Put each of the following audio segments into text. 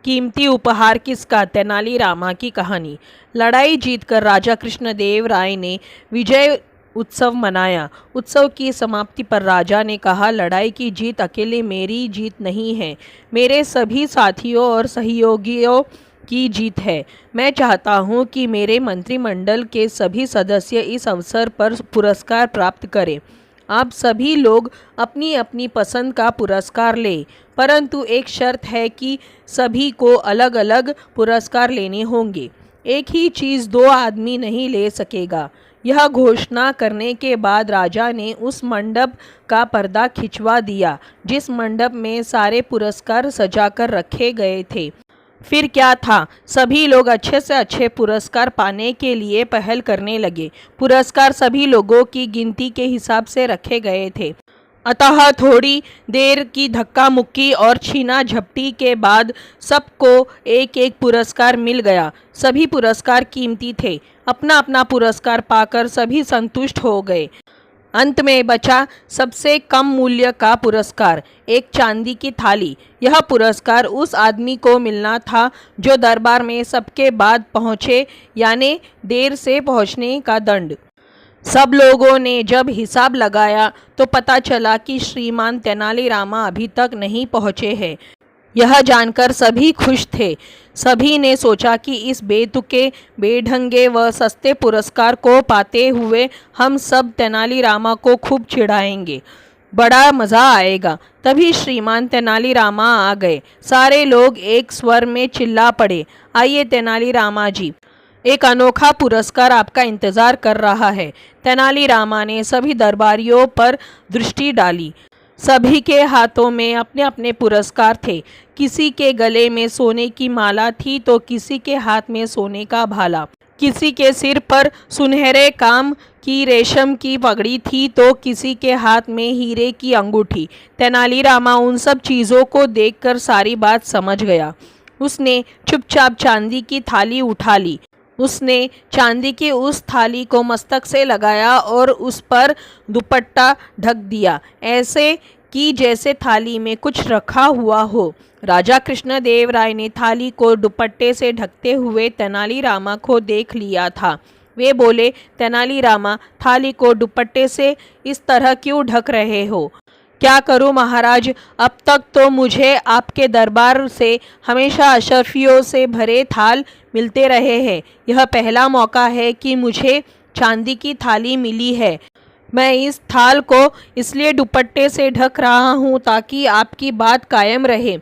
कीमती उपहार किसका? तेनालीरामा की कहानी। लड़ाई जीतकर राजा कृष्णदेव राय ने विजय उत्सव मनाया। उत्सव की समाप्ति पर राजा ने कहा, लड़ाई की जीत अकेले मेरी जीत नहीं है, मेरे सभी साथियों और सहयोगियों की जीत है। मैं चाहता हूँ कि मेरे मंत्रिमंडल के सभी सदस्य इस अवसर पर पुरस्कार प्राप्त करें। आप सभी लोग अपनी अपनी पसंद का पुरस्कार लें, परंतु एक शर्त है कि सभी को अलग अलग पुरस्कार लेने होंगे। एक ही चीज़ दो आदमी नहीं ले सकेगा। यह घोषणा करने के बाद राजा ने उस मंडप का पर्दा खिंचवा दिया जिस मंडप में सारे पुरस्कार सजाकर रखे गए थे। फिर क्या था, सभी लोग अच्छे से अच्छे पुरस्कार पाने के लिए पहल करने लगे। पुरस्कार सभी लोगों की गिनती के हिसाब से रखे गए थे। अतः थोड़ी देर की धक्का मुक्की और छीना झपटी के बाद सबको एक एक पुरस्कार मिल गया। सभी पुरस्कार कीमती थे। अपना अपना पुरस्कार पाकर सभी संतुष्ट हो गए। अंत में बचा सबसे कम मूल्य का पुरस्कार, एक चांदी की थाली। यह पुरस्कार उस आदमी को मिलना था जो दरबार में सबके बाद पहुँचे, यानी देर से पहुँचने का दंड। सब लोगों ने जब हिसाब लगाया तो पता चला कि श्रीमान तेनालीरामा अभी तक नहीं पहुँचे हैं। यह जानकर सभी खुश थे। सभी ने सोचा कि इस बेतुके, बेढंगे व सस्ते पुरस्कार को पाते हुए हम सब तेनालीरामा को खूब चिढ़ाएंगे, बड़ा मज़ा आएगा। तभी श्रीमान तेनालीरामा आ गए। सारे लोग एक स्वर में चिल्ला पड़े, आइए तेनालीरामा जी, एक अनोखा पुरस्कार आपका इंतज़ार कर रहा है। तेनालीरामा ने सभी दरबारियों पर दृष्टि डाली। सभी के हाथों में अपने अपने पुरस्कार थे। किसी के गले में सोने की माला थी तो किसी के हाथ में सोने का भाला, किसी के सिर पर सुनहरे काम की रेशम की पगड़ी थी तो किसी के हाथ में हीरे की अंगूठी। तेनालीरामा उन सब चीज़ों को देखकर सारी बात समझ गया। उसने चुपचाप चांदी की थाली उठा ली। उसने चांदी की उस थाली को मस्तक से लगाया और उस पर दुपट्टा ढक दिया, ऐसे कि जैसे थाली में कुछ रखा हुआ हो। राजा कृष्णदेव राय ने थाली को दुपट्टे से ढकते हुए तेनालीरामा को देख लिया था। वे बोले, तेनालीरामा, थाली को दुपट्टे से इस तरह क्यों ढक रहे हो? क्या करूं महाराज, अब तक तो मुझे आपके दरबार से हमेशा अशर्फियों से भरे थाल मिलते रहे हैं। यह पहला मौका है कि मुझे चांदी की थाली मिली है। मैं इस थाल को इसलिए दुपट्टे से ढक रहा हूँ ताकि आपकी बात कायम रहे।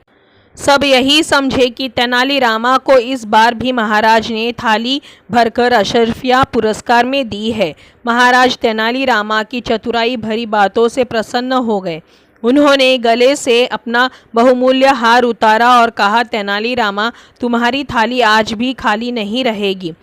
सब यही समझे कि तेनालीरामा को इस बार भी महाराज ने थाली भरकर अशर्फिया पुरस्कार में दी है। महाराज तेनालीरामा की चतुराई भरी बातों से प्रसन्न हो गए। उन्होंने गले से अपना बहुमूल्य हार उतारा और कहा, तेनालीरामा, तुम्हारी थाली आज भी खाली नहीं रहेगी।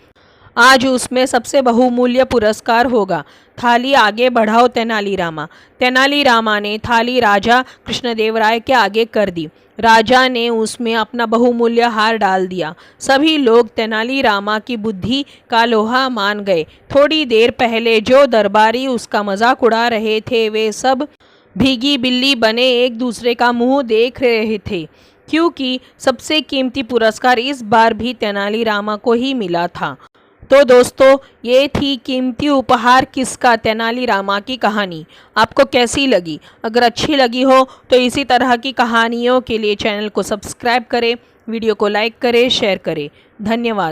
आज उसमें सबसे बहुमूल्य पुरस्कार होगा। थाली आगे बढ़ाओ तेनालीरामा। तेनालीरामा ने थाली राजा कृष्णदेव राय के आगे कर दी। राजा ने उसमें अपना बहुमूल्य हार डाल दिया। सभी लोग तेनालीरामा की बुद्धि का लोहा मान गए। थोड़ी देर पहले जो दरबारी उसका मजाक उड़ा रहे थे वे सब भीगी बिल्ली बने एक दूसरे का मुंह देख रहे थे, क्योंकि सबसे कीमती पुरस्कार इस बार भी तेनालीरामा को ही मिला था। तो दोस्तों, ये थी कीमती उपहार किसका, तेनालीरामा की कहानी। आपको कैसी लगी? अगर अच्छी लगी हो तो इसी तरह की कहानियों के लिए चैनल को सब्सक्राइब करें, वीडियो को लाइक करें, शेयर करें। धन्यवाद।